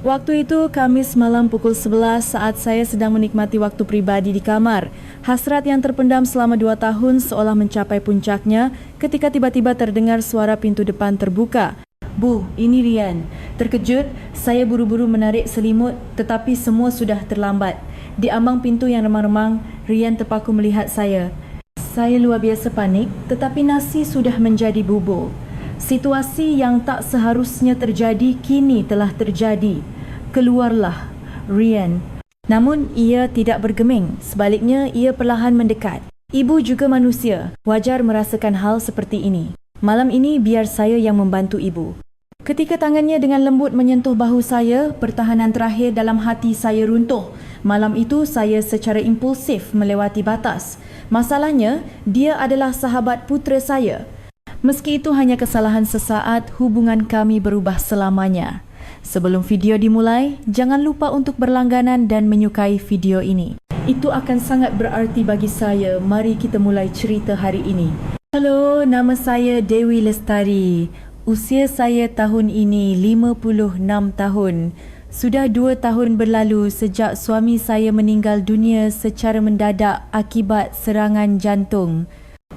Waktu itu Kamis malam pukul 11 saat saya sedang menikmati waktu pribadi di kamar. Hasrat yang terpendam selama 2 tahun seolah mencapai puncaknya ketika tiba-tiba terdengar suara pintu depan terbuka. Bu, ini Rian. Terkejut, saya buru-buru menarik selimut tetapi semua sudah terlambat. Di ambang pintu yang remang-remang, Rian terpaku melihat saya. Saya luar biasa panik tetapi nasi sudah menjadi bubur. Situasi yang tak seharusnya terjadi kini telah terjadi. Keluarlah Rian. Namun ia tidak bergeming, sebaliknya ia perlahan mendekat. Ibu juga manusia, wajar merasakan hal seperti ini. Malam ini biar saya yang membantu ibu. Ketika tangannya dengan lembut menyentuh bahu saya, pertahanan terakhir dalam hati saya runtuh. Malam itu saya secara impulsif melewati batas. Masalahnya, dia adalah sahabat putera saya. Meski itu hanya kesalahan sesaat, hubungan kami berubah selamanya. Sebelum video dimulai, jangan lupa untuk berlangganan dan menyukai video ini. Itu akan sangat berarti bagi saya. Mari kita mulai cerita hari ini. Halo, nama saya Dewi Lestari. Usia saya tahun ini 56 tahun. Sudah 2 tahun berlalu sejak suami saya meninggal dunia secara mendadak akibat serangan jantung.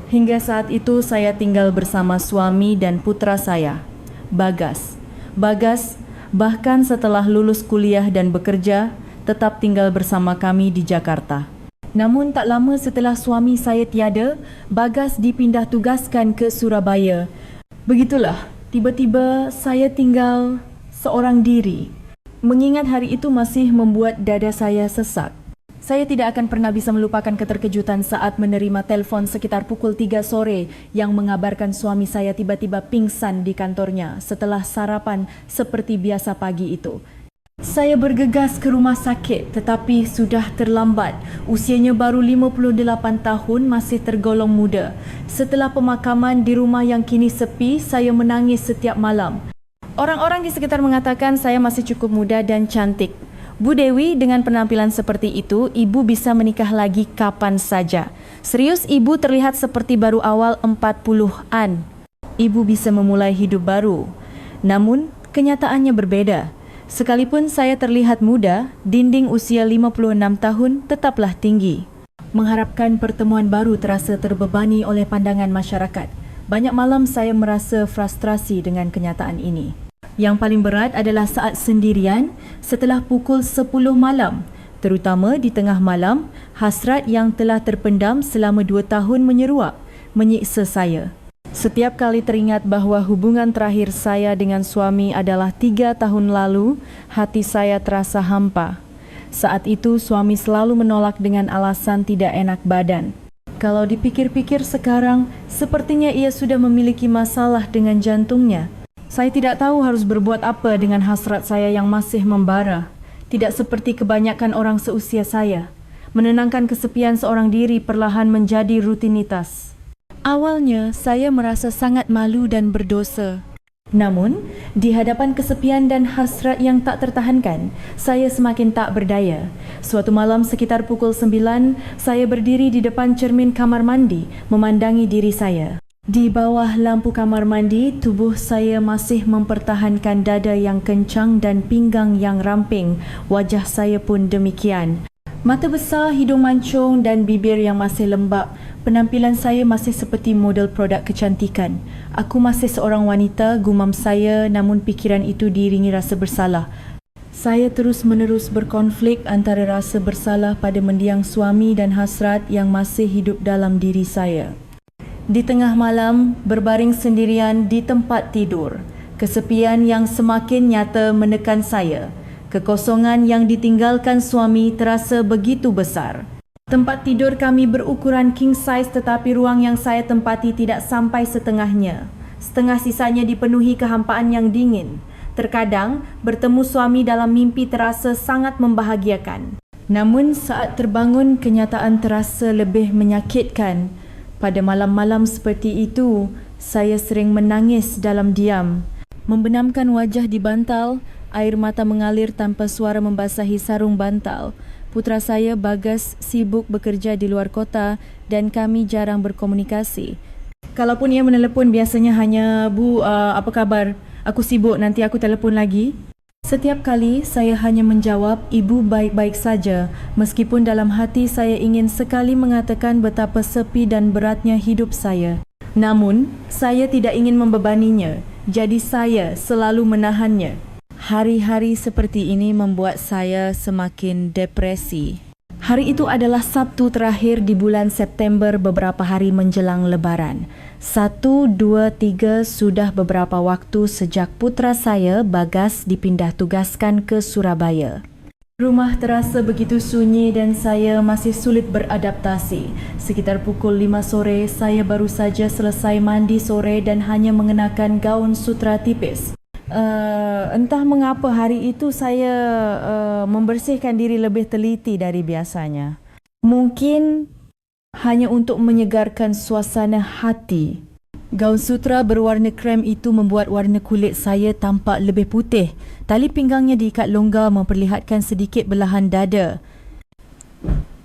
Hingga saat itu saya tinggal bersama suami dan putera saya, Bagas. Bagas bahkan setelah lulus kuliah dan bekerja, tetap tinggal bersama kami di Jakarta. Namun tak lama setelah suami saya tiada, Bagas dipindah tugaskan ke Surabaya. Begitulah, tiba-tiba saya tinggal seorang diri. Mengingat hari itu masih membuat dada saya sesak. Saya tidak akan pernah bisa melupakan keterkejutan saat menerima telefon sekitar pukul 3 sore yang mengabarkan suami saya tiba-tiba pingsan di kantornya setelah sarapan seperti biasa pagi itu. Saya bergegas ke rumah sakit tetapi sudah terlambat. Usianya baru 58 tahun, masih tergolong muda. Setelah pemakaman di rumah yang kini sepi, saya menangis setiap malam. Orang-orang di sekitar mengatakan saya masih cukup muda dan cantik. Bu Dewi, dengan penampilan seperti itu, ibu bisa menikah lagi kapan saja. Serius, ibu terlihat seperti baru awal 40-an. Ibu bisa memulai hidup baru. Namun, kenyataannya berbeda. Sekalipun saya terlihat muda, dinding usia 56 tahun tetaplah tinggi. Mengharapkan pertemuan baru terasa terbebani oleh pandangan masyarakat. Banyak malam saya merasa frustrasi dengan kenyataan ini. Yang paling berat adalah saat sendirian setelah pukul 10 malam. Terutama di tengah malam, hasrat yang telah terpendam selama 2 tahun menyeruak, menyiksa saya. Setiap kali teringat bahawa hubungan terakhir saya dengan suami adalah 3 tahun lalu, hati saya terasa hampa. Saat itu suami selalu menolak dengan alasan tidak enak badan. Kalau dipikir-pikir sekarang, sepertinya ia sudah memiliki masalah dengan jantungnya. Saya tidak tahu harus berbuat apa dengan hasrat saya yang masih membara. Tidak seperti kebanyakan orang seusia saya. Menenangkan kesepian seorang diri perlahan menjadi rutinitas. Awalnya, saya merasa sangat malu dan berdosa. Namun, di hadapan kesepian dan hasrat yang tak tertahankan, saya semakin tak berdaya. Suatu malam sekitar pukul 9, saya berdiri di depan cermin kamar mandi, memandangi diri saya. Di bawah lampu kamar mandi, tubuh saya masih mempertahankan dada yang kencang dan pinggang yang ramping. Wajah saya pun demikian. Mata besar, hidung mancung dan bibir yang masih lembab. Penampilan saya masih seperti model produk kecantikan. Aku masih seorang wanita, gumam saya, namun pikiran itu diiringi rasa bersalah. Saya terus-menerus berkonflik antara rasa bersalah pada mendiang suami dan hasrat yang masih hidup dalam diri saya. Di tengah malam, berbaring sendirian di tempat tidur. Kesepian yang semakin nyata menekan saya. Kekosongan yang ditinggalkan suami terasa begitu besar. Tempat tidur kami berukuran king size tetapi ruang yang saya tempati tidak sampai setengahnya. Setengah sisanya dipenuhi kehampaan yang dingin. Terkadang, bertemu suami dalam mimpi terasa sangat membahagiakan. Namun saat terbangun, kenyataan terasa lebih menyakitkan. Pada malam-malam seperti itu, saya sering menangis dalam diam. Membenamkan wajah di bantal, air mata mengalir tanpa suara membasahi sarung bantal. Putera saya, Bagas, sibuk bekerja di luar kota dan kami jarang berkomunikasi. Kalaupun ia menelepon, biasanya hanya, Bu, apa kabar? Aku sibuk, nanti aku telefon lagi. Setiap kali saya hanya menjawab, "Ibu baik-baik saja," meskipun dalam hati saya ingin sekali mengatakan betapa sepi dan beratnya hidup saya. Namun, saya tidak ingin membebaninya, jadi saya selalu menahannya. Hari-hari seperti ini membuat saya semakin depresi. Hari itu adalah Sabtu terakhir di bulan September beberapa hari menjelang Lebaran. 1, 2, 3 sudah beberapa waktu sejak putra saya, Bagas, dipindah tugaskan ke Surabaya. Rumah terasa begitu sunyi dan saya masih sulit beradaptasi. Sekitar pukul 5 sore, saya baru saja selesai mandi sore dan hanya mengenakan gaun sutra tipis. Entah mengapa hari itu saya membersihkan diri lebih teliti dari biasanya. Mungkin hanya untuk menyegarkan suasana hati. Gaun sutra berwarna krem itu membuat warna kulit saya tampak lebih putih. Tali pinggangnya diikat longgar memperlihatkan sedikit belahan dada.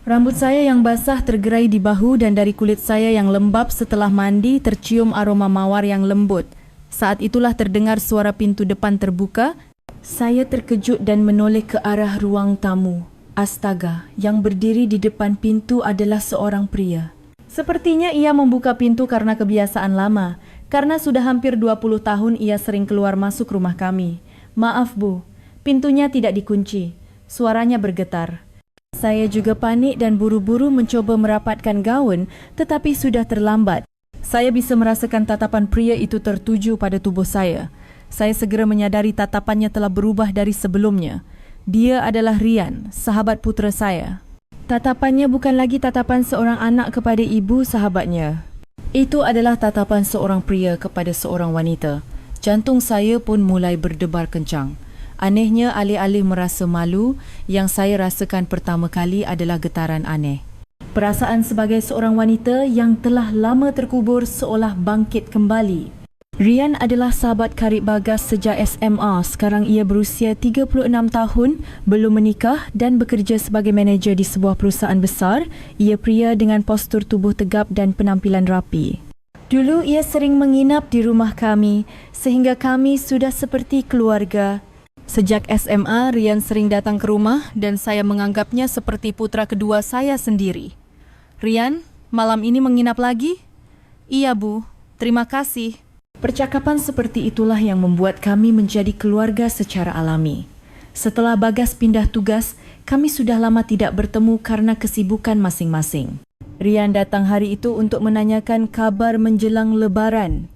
Rambut saya yang basah tergerai di bahu dan dari kulit saya yang lembab setelah mandi tercium aroma mawar yang lembut. Saat itulah terdengar suara pintu depan terbuka. Saya terkejut dan menoleh ke arah ruang tamu. Astaga, yang berdiri di depan pintu adalah seorang pria. Sepertinya ia membuka pintu karena kebiasaan lama. Karena sudah hampir 20 tahun ia sering keluar masuk rumah kami. "Maaf Bu, pintunya tidak dikunci." Suaranya bergetar. Saya juga panik dan buru-buru mencoba merapatkan gaun, tetapi sudah terlambat. Saya bisa merasakan tatapan pria itu tertuju pada tubuh saya. Saya segera menyadari tatapannya telah berubah dari sebelumnya. Dia adalah Rian, sahabat putera saya. Tatapannya bukan lagi tatapan seorang anak kepada ibu sahabatnya. Itu adalah tatapan seorang pria kepada seorang wanita. Jantung saya pun mulai berdebar kencang. Anehnya, alih-alih merasa malu, yang saya rasakan pertama kali adalah getaran aneh. Perasaan sebagai seorang wanita yang telah lama terkubur seolah bangkit kembali. Rian adalah sahabat karib Bagas sejak SMA. Sekarang ia berusia 36 tahun, belum menikah dan bekerja sebagai manager di sebuah perusahaan besar. Ia pria dengan postur tubuh tegap dan penampilan rapi. Dulu ia sering menginap di rumah kami, sehingga kami sudah seperti keluarga. Sejak SMA, Rian sering datang ke rumah dan saya menganggapnya seperti putra kedua saya sendiri. "Rian, malam ini menginap lagi?" "Iya Bu, terima kasih." Percakapan seperti itulah yang membuat kami menjadi keluarga secara alami. Setelah Bagas pindah tugas, kami sudah lama tidak bertemu karena kesibukan masing-masing. Rian datang hari itu untuk menanyakan kabar menjelang Lebaran.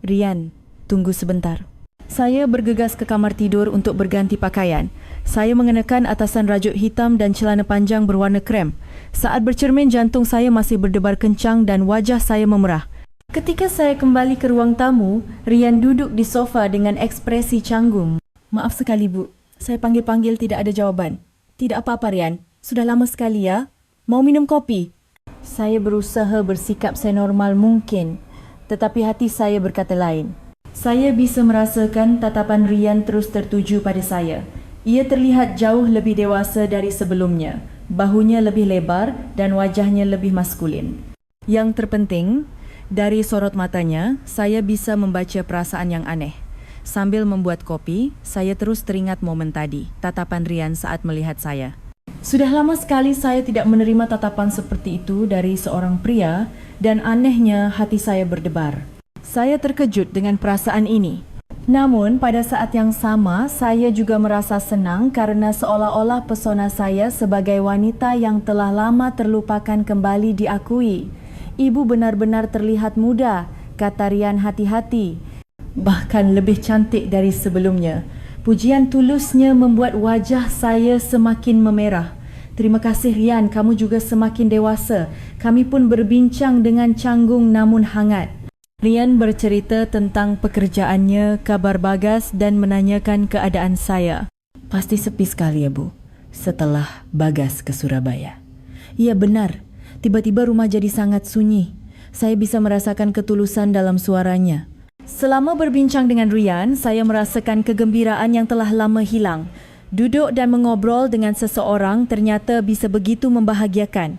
"Rian, tunggu sebentar." Saya bergegas ke kamar tidur untuk berganti pakaian. Saya mengenakan atasan rajut hitam dan celana panjang berwarna krem. Saat bercermin, jantung saya masih berdebar kencang dan wajah saya memerah. Ketika saya kembali ke ruang tamu, Rian duduk di sofa dengan ekspresi canggung. "Maaf sekali Bu, saya panggil-panggil tidak ada jawaban." "Tidak apa-apa Rian, sudah lama sekali ya. Mau minum kopi?" Saya berusaha bersikap senormal mungkin, tetapi hati saya berkata lain. Saya bisa merasakan tatapan Rian terus tertuju pada saya. Ia terlihat jauh lebih dewasa dari sebelumnya. Bahunya lebih lebar dan wajahnya lebih maskulin. Yang terpenting, dari sorot matanya, saya bisa membaca perasaan yang aneh. Sambil membuat kopi, saya terus teringat momen tadi, tatapan Rian saat melihat saya. Sudah lama sekali saya tidak menerima tatapan seperti itu dari seorang pria dan anehnya hati saya berdebar. Saya terkejut dengan perasaan ini. Namun pada saat yang sama, saya juga merasa senang karena seolah-olah pesona saya sebagai wanita yang telah lama terlupakan kembali diakui. "Ibu benar-benar terlihat muda," kata Rian hati-hati. "Bahkan lebih cantik dari sebelumnya." Pujian tulusnya membuat wajah saya semakin memerah. "Terima kasih Rian, kamu juga semakin dewasa." Kami pun berbincang dengan canggung namun hangat. Rian bercerita tentang pekerjaannya, kabar Bagas dan menanyakan keadaan saya. "Pasti sepi sekali ya Bu, setelah Bagas ke Surabaya." "Iya benar. Tiba-tiba rumah jadi sangat sunyi. Saya bisa merasakan ketulusan dalam suaranya." Selama berbincang dengan Rian, saya merasakan kegembiraan yang telah lama hilang. Duduk dan mengobrol dengan seseorang ternyata bisa begitu membahagiakan.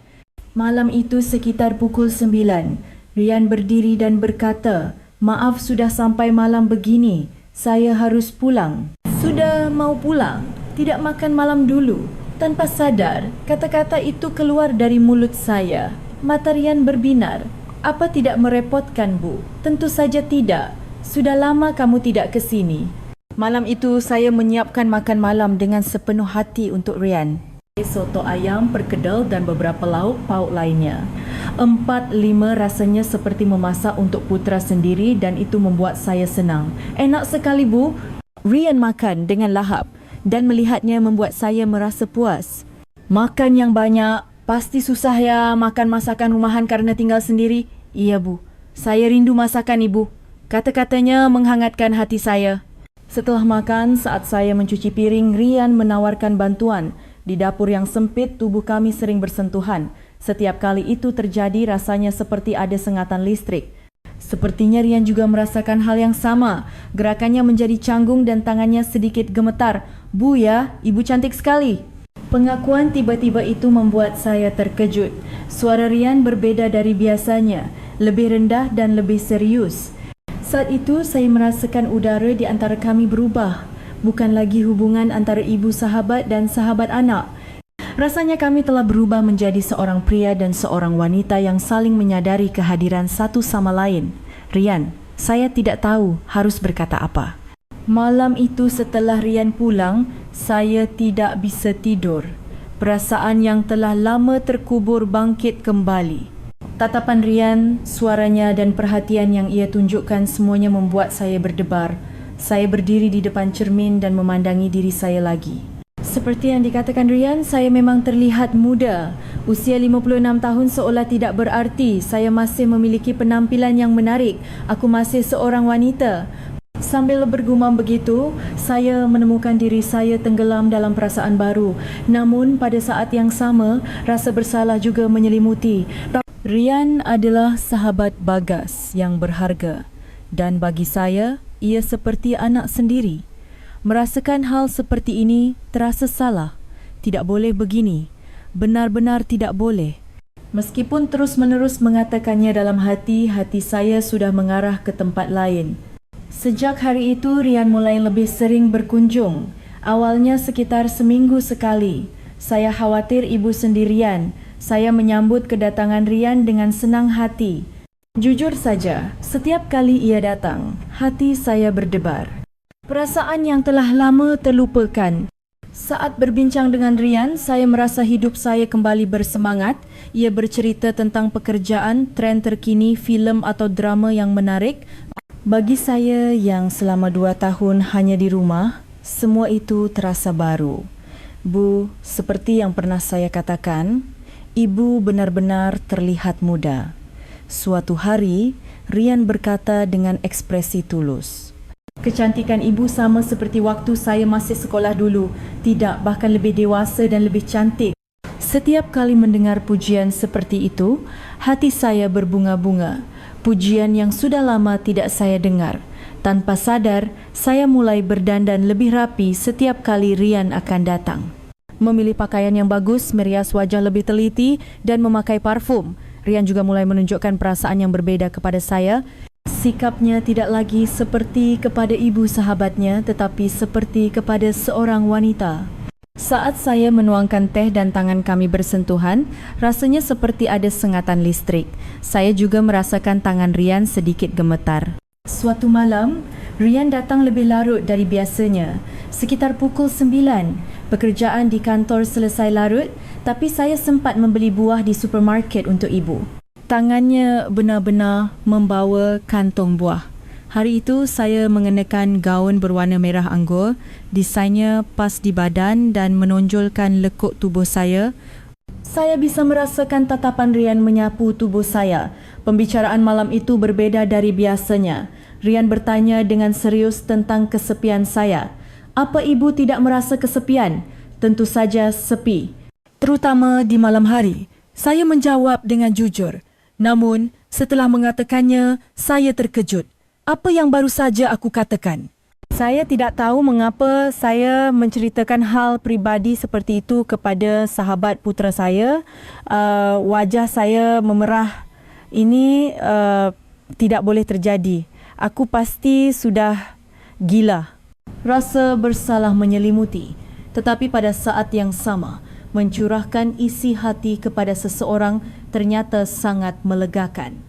Malam itu sekitar pukul 9, Rian berdiri dan berkata, "Maaf sudah sampai malam begini. Saya harus pulang." Sudah mau pulang? Tidak makan malam dulu? Tanpa sadar, kata-kata itu keluar dari mulut saya. Mata Rian berbinar. Apa tidak merepotkan, Bu? Tentu saja tidak. Sudah lama kamu tidak ke sini. Malam itu saya menyiapkan makan malam dengan sepenuh hati untuk Rian. Soto ayam, perkedel dan beberapa lauk pauk lainnya. 4-5 rasanya seperti memasak untuk putra sendiri dan itu membuat saya senang. Enak sekali, Bu. Rian makan dengan lahap dan melihatnya membuat saya merasa puas. Makan yang banyak, pasti susah ya makan masakan rumahan karena tinggal sendiri. Iya, Bu. Saya rindu masakan Ibu. Kata-katanya menghangatkan hati saya. Setelah makan, saat saya mencuci piring, Rian menawarkan bantuan. Di dapur yang sempit, tubuh kami sering bersentuhan. Setiap kali itu terjadi, rasanya seperti ada sengatan listrik. Sepertinya Rian juga merasakan hal yang sama. Gerakannya menjadi canggung dan tangannya sedikit gemetar. Bu ya, Ibu cantik sekali. Pengakuan tiba-tiba itu membuat saya terkejut. Suara Rian berbeda dari biasanya, lebih rendah dan lebih serius. Saat itu saya merasakan udara di antara kami berubah. Bukan lagi hubungan antara ibu sahabat dan sahabat anak. Rasanya kami telah berubah menjadi seorang pria dan seorang wanita yang saling menyadari kehadiran satu sama lain. Rian, saya tidak tahu harus berkata apa. Malam itu setelah Rian pulang, saya tidak bisa tidur. Perasaan yang telah lama terkubur bangkit kembali. Tatapan Rian, suaranya dan perhatian yang ia tunjukkan semuanya membuat saya berdebar. Saya berdiri di depan cermin dan memandangi diri saya lagi. Seperti yang dikatakan Rian, saya memang terlihat muda. Usia 56 tahun seolah tidak berarti. Saya masih memiliki penampilan yang menarik. Aku masih seorang wanita. Sambil bergumam begitu, saya menemukan diri saya tenggelam dalam perasaan baru. Namun pada saat yang sama, rasa bersalah juga menyelimuti. Rian adalah sahabat Bagas yang berharga. Dan bagi saya, ia seperti anak sendiri. Merasakan hal seperti ini terasa salah. Tidak boleh begini. Benar-benar tidak boleh. Meskipun terus-menerus mengatakannya dalam hati, hati saya sudah mengarah ke tempat lain. Sejak hari itu, Rian mulai lebih sering berkunjung. Awalnya sekitar seminggu sekali. Saya khawatir ibu sendirian. Saya menyambut kedatangan Rian dengan senang hati. Jujur saja, setiap kali ia datang, hati saya berdebar. Perasaan yang telah lama terlupakan. Saat berbincang dengan Rian, saya merasa hidup saya kembali bersemangat. Ia bercerita tentang pekerjaan, tren terkini, filem atau drama yang menarik. Bagi saya yang selama 2 tahun hanya di rumah, semua itu terasa baru. Bu, seperti yang pernah saya katakan, Ibu benar-benar terlihat muda. Suatu hari, Rian berkata dengan ekspresi tulus. Kecantikan ibu sama seperti waktu saya masih sekolah dulu. Tidak, bahkan lebih dewasa dan lebih cantik. Setiap kali mendengar pujian seperti itu, hati saya berbunga-bunga. Pujian yang sudah lama tidak saya dengar. Tanpa sadar, saya mulai berdandan lebih rapi setiap kali Rian akan datang. Memilih pakaian yang bagus, merias wajah lebih teliti dan memakai parfum. Rian juga mulai menunjukkan perasaan yang berbeda kepada saya. Sikapnya tidak lagi seperti kepada ibu sahabatnya, tetapi seperti kepada seorang wanita. Saat saya menuangkan teh dan tangan kami bersentuhan, rasanya seperti ada sengatan listrik. Saya juga merasakan tangan Rian sedikit gemetar. Suatu malam, Rian datang lebih larut dari biasanya. Sekitar pukul 9. Pekerjaan di kantor selesai larut, tapi saya sempat membeli buah di supermarket untuk ibu. Tangannya benar-benar membawa kantong buah. Hari itu saya mengenakan gaun berwarna merah anggur, desainnya pas di badan dan menonjolkan lekuk tubuh saya. Saya bisa merasakan tatapan Rian menyapu tubuh saya. Pembicaraan malam itu berbeda dari biasanya. Rian bertanya dengan serius tentang kesepian saya. Apa ibu tidak merasa kesepian? Tentu saja sepi. Terutama di malam hari. Saya menjawab dengan jujur. Namun, setelah mengatakannya, saya terkejut. Apa yang baru saja aku katakan? Saya tidak tahu mengapa saya menceritakan hal pribadi seperti itu kepada sahabat putera saya. Wajah saya memerah. Ini tidak boleh terjadi. Aku pasti sudah gila. Rasa bersalah menyelimuti, tetapi pada saat yang sama, mencurahkan isi hati kepada seseorang ternyata sangat melegakan.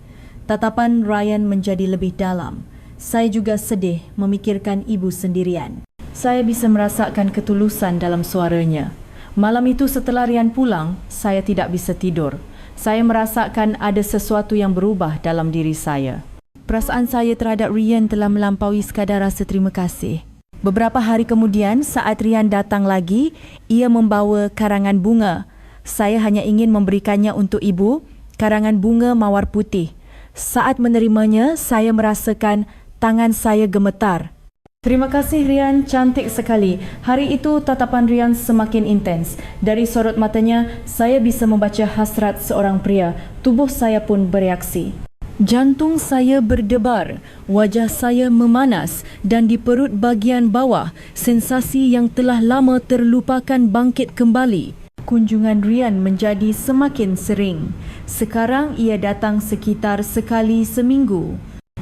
Tatapan Ryan menjadi lebih dalam. Saya juga sedih memikirkan ibu sendirian. Saya bisa merasakan ketulusan dalam suaranya. Malam itu setelah Ryan pulang, saya tidak bisa tidur. Saya merasakan ada sesuatu yang berubah dalam diri saya. Perasaan saya terhadap Ryan telah melampaui sekadar rasa terima kasih. Beberapa hari kemudian, saat Ryan datang lagi, ia membawa karangan bunga. Saya hanya ingin memberikannya untuk ibu, karangan bunga mawar putih. Saat menerimanya, saya merasakan tangan saya gemetar. Terima kasih Ryan, cantik sekali. Hari itu tatapan Ryan semakin intens. Dari sorot matanya, saya bisa membaca hasrat seorang pria. Tubuh saya pun bereaksi. Jantung saya berdebar, wajah saya memanas dan di perut bahagian bawah, sensasi yang telah lama terlupakan bangkit kembali. Kunjungan Ryan menjadi semakin sering. Sekarang ia datang sekitar sekali seminggu.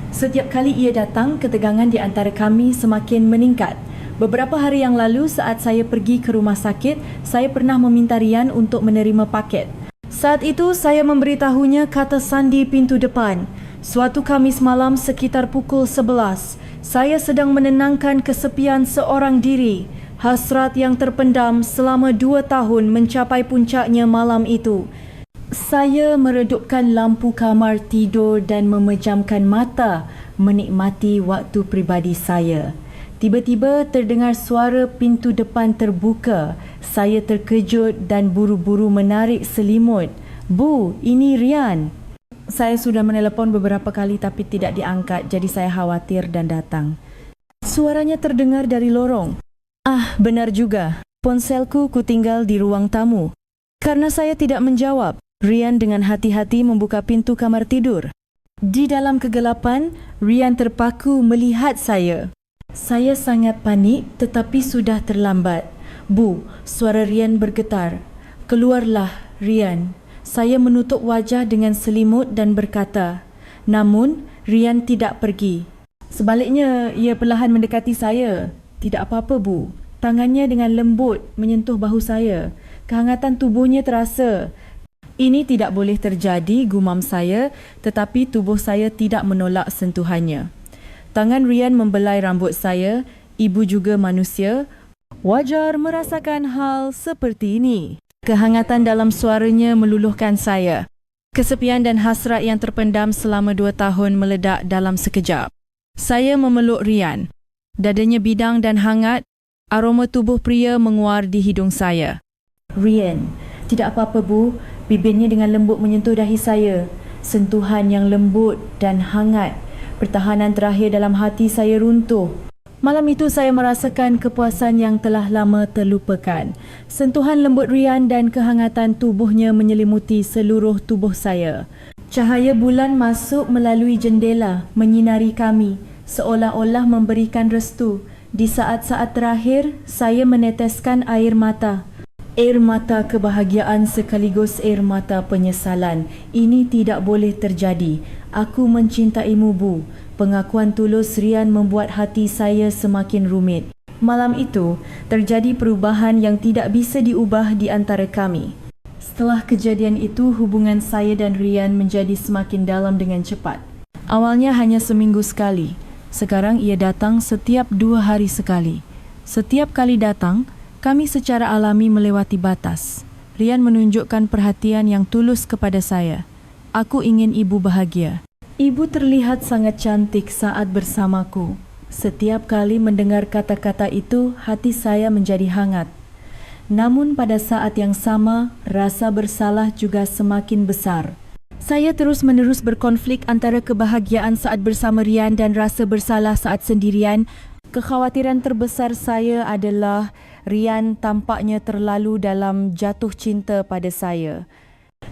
Setiap kali ia datang, ketegangan di antara kami semakin meningkat. Beberapa hari yang lalu saat saya pergi ke rumah sakit, saya pernah meminta Ryan untuk menerima paket. Saat itu saya memberitahunya kata sandi pintu depan. Suatu Khamis malam sekitar pukul 11, saya sedang menenangkan kesepian seorang diri. Hasrat yang terpendam selama 2 tahun mencapai puncaknya malam itu. Saya meredupkan lampu kamar tidur dan memejamkan mata, menikmati waktu pribadi saya. Tiba-tiba terdengar suara pintu depan terbuka. Saya terkejut dan buru-buru menarik selimut. Bu, ini Ryan. Saya sudah menelepon beberapa kali tapi tidak diangkat, jadi saya khawatir dan datang. Suaranya terdengar dari lorong. Ah, benar juga. Ponselku kutinggal di ruang tamu. Karena saya tidak menjawab, Ryan dengan hati-hati membuka pintu kamar tidur. Di dalam kegelapan, Ryan terpaku melihat saya. Saya sangat panik tetapi sudah terlambat. Bu, suara Ryan bergetar. Keluarlah, Ryan. Saya menutup wajah dengan selimut dan berkata. Namun, Ryan tidak pergi. Sebaliknya, ia perlahan mendekati saya. Tidak apa-apa, Bu. Tangannya dengan lembut menyentuh bahu saya. Kehangatan tubuhnya terasa. Ini tidak boleh terjadi, gumam saya, tetapi tubuh saya tidak menolak sentuhannya. Tangan Ryan membelai rambut saya, ibu juga manusia. Wajar merasakan hal seperti ini. Kehangatan dalam suaranya meluluhkan saya. Kesepian dan hasrat yang terpendam selama 2 tahun meledak dalam sekejap. Saya memeluk Ryan. Dadanya bidang dan hangat, aroma tubuh pria menguar di hidung saya. Ryan, tidak apa-apa Bu, bibirnya dengan lembut menyentuh dahi saya. Sentuhan yang lembut dan hangat. Pertahanan terakhir dalam hati saya runtuh. Malam itu saya merasakan kepuasan yang telah lama terlupakan. Sentuhan lembut Ryan dan kehangatan tubuhnya menyelimuti seluruh tubuh saya. Cahaya bulan masuk melalui jendela, menyinari kami, seolah-olah memberikan restu. Di saat-saat terakhir, saya meneteskan air mata. Air mata kebahagiaan sekaligus air mata penyesalan. Ini tidak boleh terjadi. Aku mencintaimu, Bu. Pengakuan tulus Ryan membuat hati saya semakin rumit. Malam itu, terjadi perubahan yang tidak bisa diubah di antara kami. Setelah kejadian itu, hubungan saya dan Ryan menjadi semakin dalam dengan cepat. Awalnya hanya seminggu sekali. Sekarang ia datang setiap 2 hari sekali. Setiap kali datang, kami secara alami melewati batas. Ryan menunjukkan perhatian yang tulus kepada saya. Aku ingin ibu bahagia. Ibu terlihat sangat cantik saat bersamaku. Setiap kali mendengar kata-kata itu, hati saya menjadi hangat. Namun pada saat yang sama, rasa bersalah juga semakin besar. Saya terus-menerus berkonflik antara kebahagiaan saat bersama Ryan dan rasa bersalah saat sendirian. Kekhawatiran terbesar saya adalah Ryan tampaknya terlalu dalam jatuh cinta pada saya.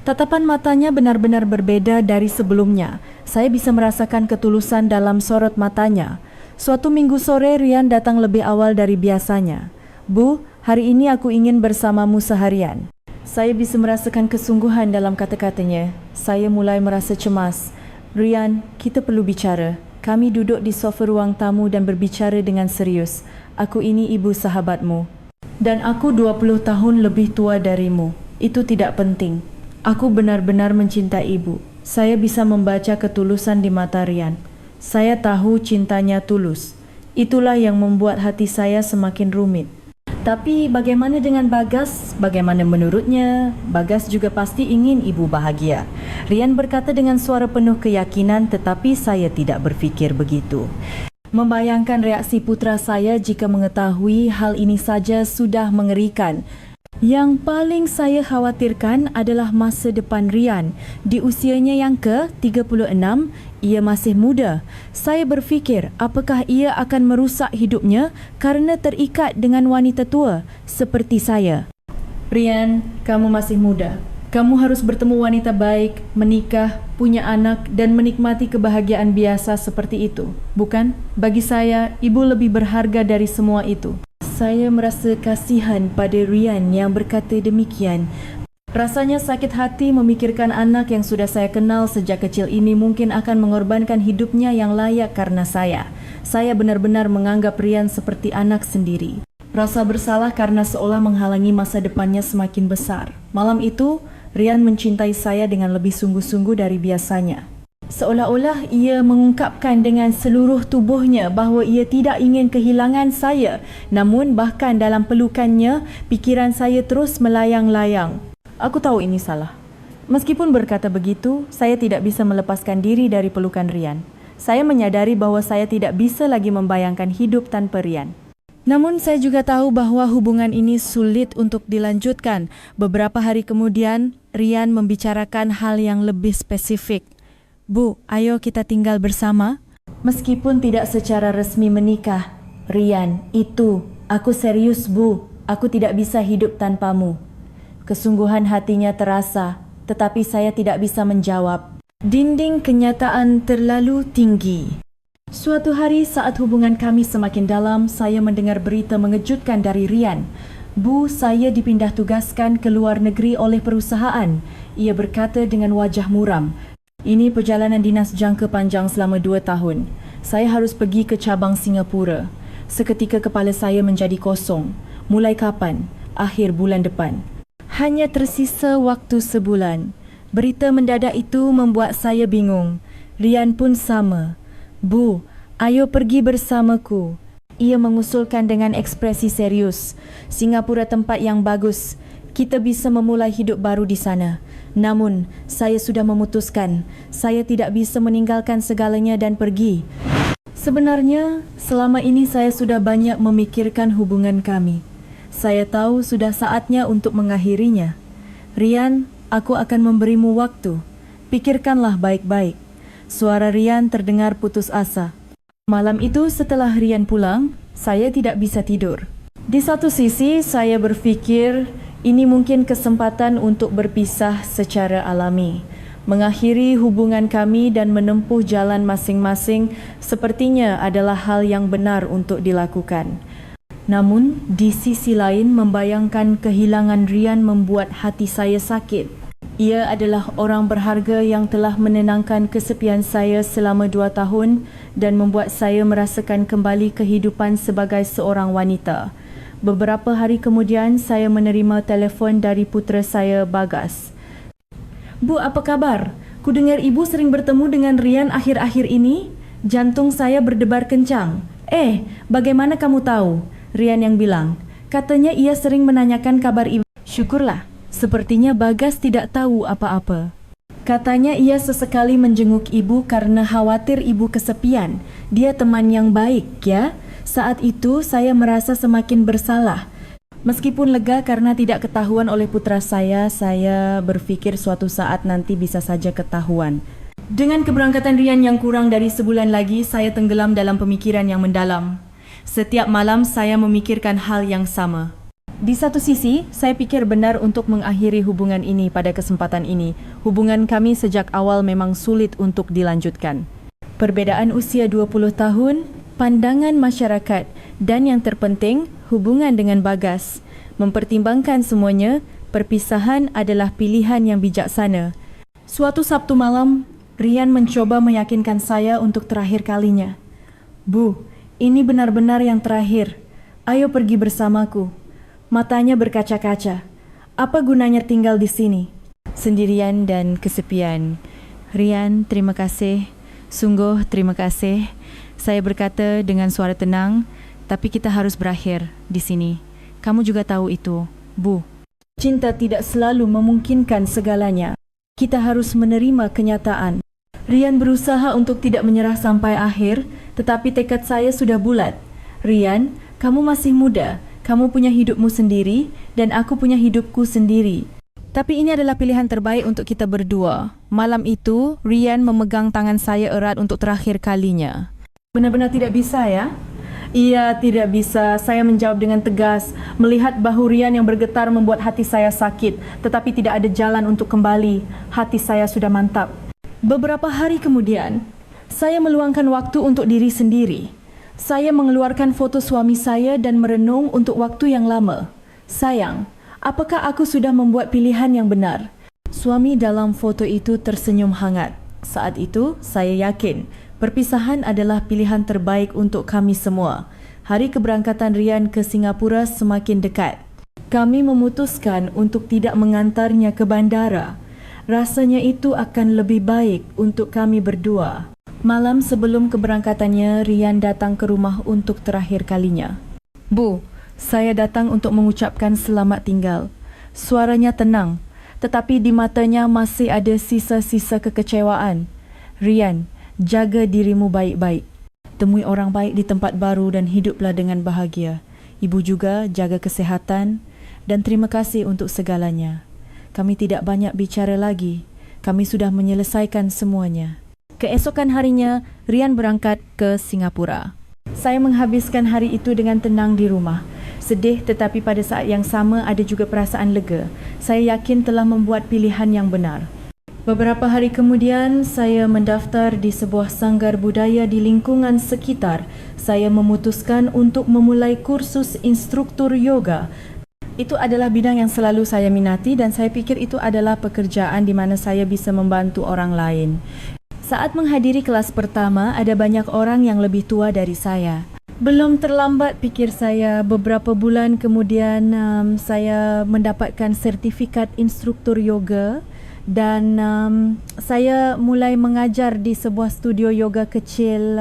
Tatapan matanya benar-benar berbeda dari sebelumnya. Saya bisa merasakan ketulusan dalam sorot matanya. Suatu minggu sore, Ryan datang lebih awal dari biasanya. Bu, hari ini aku ingin bersamamu seharian. Saya bisa merasakan kesungguhan dalam kata-katanya. Saya mulai merasa cemas. Ryan, kita perlu bicara. Kami duduk di sofa ruang tamu dan berbicara dengan serius. aku ini ibu sahabatmu. Dan aku 20 tahun lebih tua darimu. Itu tidak penting. Aku benar-benar mencintai ibu. Saya bisa membaca ketulusan di mata Rian. Saya tahu cintanya tulus. Itulah yang membuat hati saya semakin rumit. Tapi bagaimana dengan Bagas? Bagaimana menurutnya? Bagas juga pasti ingin ibu bahagia. Rian berkata dengan suara penuh keyakinan, tetapi saya tidak berfikir begitu. Membayangkan reaksi putra saya jika mengetahui hal ini saja sudah mengerikan. Yang paling saya khawatirkan adalah masa depan Rian. Di usianya yang ke-36, ia masih muda. Saya berfikir apakah ia akan merusak hidupnya karena terikat dengan wanita tua seperti saya. Rian, kamu masih muda. Kamu harus bertemu wanita baik, menikah, punya anak dan menikmati kebahagiaan biasa seperti itu. Bukan? Bagi saya, ibu lebih berharga dari semua itu. Saya merasa kasihan pada Rian yang berkata demikian. Rasanya sakit hati memikirkan anak yang sudah saya kenal sejak kecil ini mungkin akan mengorbankan hidupnya yang layak karena saya. Saya benar-benar menganggap Rian seperti anak sendiri. Rasa bersalah karena seolah menghalangi masa depannya semakin besar. Malam itu, Rian mencintai saya dengan lebih sungguh-sungguh dari biasanya. Seolah-olah ia mengungkapkan dengan seluruh tubuhnya bahawa ia tidak ingin kehilangan saya. Namun bahkan dalam pelukannya, pikiran saya terus melayang-layang. Aku tahu ini salah. Meskipun berkata begitu, saya tidak bisa melepaskan diri dari pelukan Rian. Saya menyadari bahawa saya tidak bisa lagi membayangkan hidup tanpa Rian. Namun saya juga tahu bahawa hubungan ini sulit untuk dilanjutkan. Beberapa hari kemudian, Rian membicarakan hal yang lebih spesifik. Bu, ayo kita tinggal bersama. Meskipun tidak secara resmi menikah. Rian, aku serius bu. Aku tidak bisa hidup tanpamu. Kesungguhan hatinya terasa, tetapi saya tidak bisa menjawab. Dinding kenyataan terlalu tinggi. Suatu hari saat hubungan kami semakin dalam, saya mendengar berita mengejutkan dari Rian. Bu, saya dipindah tugaskan ke luar negeri oleh perusahaan. Ia berkata dengan wajah muram. Ini perjalanan dinas jangka panjang selama 2 tahun. Saya harus pergi ke cabang Singapura. Seketika kepala saya menjadi kosong. Mulai kapan? Akhir bulan depan. Hanya tersisa waktu sebulan. Berita mendadak itu membuat saya bingung. Rian pun sama. Bu, ayo pergi bersamaku. Ia mengusulkan dengan ekspresi serius. Singapura tempat yang bagus. Kita bisa memulai hidup baru di sana. Namun, saya sudah memutuskan. Saya tidak bisa meninggalkan segalanya dan pergi. Sebenarnya, selama ini saya sudah banyak memikirkan hubungan kami. Saya tahu sudah saatnya untuk mengakhirinya. Rian, aku akan memberimu waktu. Pikirkanlah baik-baik. Suara Rian terdengar putus asa. Malam itu setelah Rian pulang, saya tidak bisa tidur. Di satu sisi, saya berfikir ini mungkin kesempatan untuk berpisah secara alami. Mengakhiri hubungan kami dan menempuh jalan masing-masing sepertinya adalah hal yang benar untuk dilakukan. Namun, di sisi lain membayangkan kehilangan Rian membuat hati saya sakit. Ia adalah orang berharga yang telah menenangkan kesepian saya selama 2 tahun dan membuat saya merasakan kembali kehidupan sebagai seorang wanita. Beberapa hari kemudian, saya menerima telefon dari putera saya, Bagas. Bu, apa kabar? Kudengar ibu sering bertemu dengan Rian akhir-akhir ini. Jantung saya berdebar kencang. Bagaimana kamu tahu? Rian yang bilang. Katanya ia sering menanyakan kabar ibu. Syukurlah. Sepertinya Bagas tidak tahu apa-apa. Katanya ia sesekali menjenguk ibu karena khawatir ibu kesepian. Dia teman yang baik, ya? Saat itu saya merasa semakin bersalah. Meskipun lega karena tidak ketahuan oleh putra saya berfikir suatu saat nanti bisa saja ketahuan. Dengan keberangkatan Rian yang kurang dari sebulan lagi, saya tenggelam dalam pemikiran yang mendalam. Setiap malam saya memikirkan hal yang sama. Di satu sisi, saya pikir benar untuk mengakhiri hubungan ini pada kesempatan ini. Hubungan kami sejak awal memang sulit untuk dilanjutkan. Perbedaan usia 20 tahun, pandangan masyarakat dan yang terpenting, hubungan dengan Bagas. Mempertimbangkan semuanya, perpisahan adalah pilihan yang bijaksana. Suatu Sabtu malam, Rian mencoba meyakinkan saya untuk terakhir kalinya. Bu, ini benar-benar yang terakhir. Ayo pergi bersamaku. Matanya berkaca-kaca. Apa gunanya tinggal di sini? Sendirian dan kesepian. Rian, terima kasih. Sungguh terima kasih. Saya berkata dengan suara tenang, tapi kita harus berakhir di sini. Kamu juga tahu itu, Bu. Cinta tidak selalu memungkinkan segalanya. Kita harus menerima kenyataan. Rian berusaha untuk tidak menyerah sampai akhir, tetapi tekad saya sudah bulat. Rian, kamu masih muda. Kamu punya hidupmu sendiri dan aku punya hidupku sendiri. Tapi ini adalah pilihan terbaik untuk kita berdua. Malam itu, Rian memegang tangan saya erat untuk terakhir kalinya. Benar-benar tidak bisa ya? Iya, tidak bisa. Saya menjawab dengan tegas. Melihat bahu Rian yang bergetar membuat hati saya sakit. Tetapi tidak ada jalan untuk kembali. Hati saya sudah mantap. Beberapa hari kemudian, saya meluangkan waktu untuk diri sendiri. Saya mengeluarkan foto suami saya dan merenung untuk waktu yang lama. Sayang, apakah aku sudah membuat pilihan yang benar? Suami dalam foto itu tersenyum hangat. Saat itu, saya yakin perpisahan adalah pilihan terbaik untuk kami semua. Hari keberangkatan Rian ke Singapura semakin dekat. Kami memutuskan untuk tidak mengantarnya ke bandara. Rasanya itu akan lebih baik untuk kami berdua. Malam sebelum keberangkatannya, Rian datang ke rumah untuk terakhir kalinya. Bu, saya datang untuk mengucapkan selamat tinggal. Suaranya tenang, tetapi di matanya masih ada sisa-sisa kekecewaan. Rian, jaga dirimu baik-baik. Temui orang baik di tempat baru dan hiduplah dengan bahagia. Ibu juga jaga kesehatan dan terima kasih untuk segalanya. Kami tidak banyak bicara lagi. Kami sudah menyelesaikan semuanya. Keesokan harinya, Rian berangkat ke Singapura. Saya menghabiskan hari itu dengan tenang di rumah. Sedih tetapi pada saat yang sama ada juga perasaan lega. Saya yakin telah membuat pilihan yang benar. Beberapa hari kemudian, saya mendaftar di sebuah sanggar budaya di lingkungan sekitar. Saya memutuskan untuk memulai kursus instruktur yoga. Itu adalah bidang yang selalu saya minati dan saya pikir itu adalah pekerjaan di mana saya bisa membantu orang lain. Saat menghadiri kelas pertama, ada banyak orang yang lebih tua dari saya. Belum terlambat, pikir saya. Beberapa bulan kemudian, saya mendapatkan sertifikat instruktur yoga. Dan saya mulai mengajar di sebuah studio yoga kecil.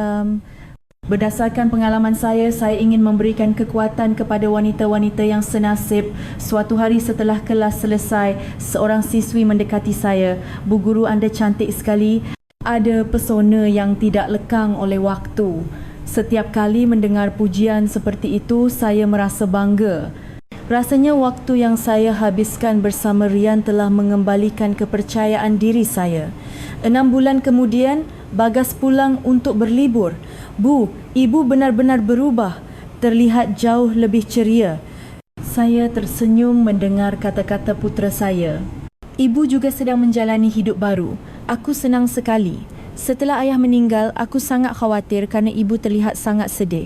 Berdasarkan pengalaman saya ingin memberikan kekuatan kepada wanita-wanita yang senasib. Suatu hari setelah kelas selesai, seorang siswi mendekati saya. Bu guru, Anda cantik sekali. Ada pesona yang tidak lekang oleh waktu. Setiap kali mendengar pujian seperti itu, saya merasa bangga. Rasanya waktu yang saya habiskan bersama Rian telah mengembalikan kepercayaan diri saya. 6 bulan kemudian, Bagas pulang untuk berlibur. Bu, ibu benar-benar berubah. Terlihat jauh lebih ceria. Saya tersenyum mendengar kata-kata putera saya. Ibu juga sedang menjalani hidup baru. Aku senang sekali. Setelah ayah meninggal, aku sangat khawatir kerana ibu terlihat sangat sedih.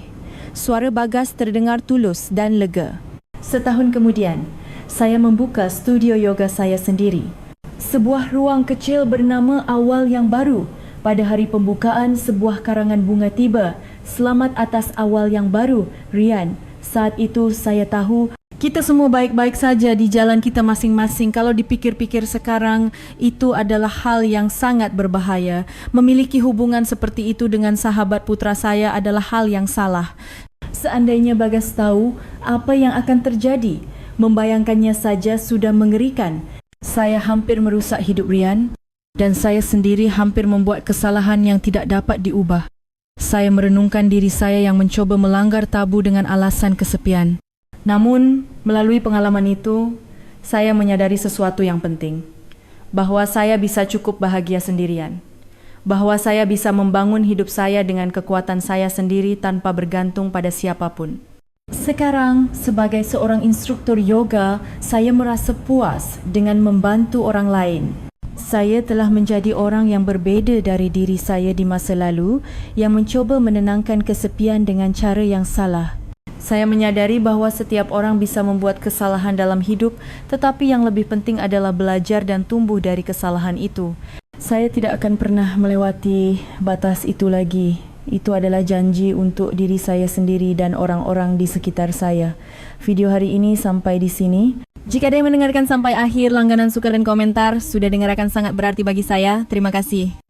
Suara Bagas terdengar tulus dan lega. Setahun kemudian, saya membuka studio yoga saya sendiri. Sebuah ruang kecil bernama Awal Yang Baru. Pada hari pembukaan, sebuah karangan bunga tiba. Selamat atas awal yang baru, Rian. Saat itu saya tahu kita semua baik-baik saja di jalan kita masing-masing. Kalau dipikir-pikir sekarang, itu adalah hal yang sangat berbahaya. Memiliki hubungan seperti itu dengan sahabat putra saya adalah hal yang salah. Seandainya Bagas tahu apa yang akan terjadi, membayangkannya saja sudah mengerikan. Saya hampir merusak hidup Rian dan saya sendiri hampir membuat kesalahan yang tidak dapat diubah. Saya merenungkan diri saya yang mencoba melanggar tabu dengan alasan kesepian. Namun, melalui pengalaman itu, saya menyadari sesuatu yang penting. Bahawa saya bisa cukup bahagia sendirian. Bahawa saya bisa membangun hidup saya dengan kekuatan saya sendiri tanpa bergantung pada siapapun. Sekarang, sebagai seorang instruktur yoga, saya merasa puas dengan membantu orang lain. Saya telah menjadi orang yang berbeza dari diri saya di masa lalu yang mencoba menenangkan kesepian dengan cara yang salah. Saya menyadari bahawa setiap orang bisa membuat kesalahan dalam hidup, tetapi yang lebih penting adalah belajar dan tumbuh dari kesalahan itu. Saya tidak akan pernah melewati batas itu lagi. Itu adalah janji untuk diri saya sendiri dan orang-orang di sekitar saya. Video hari ini sampai di sini. Jika ada yang mendengarkan sampai akhir, langganan suka dan komentar sudah dengarkan sangat berarti bagi saya. Terima kasih.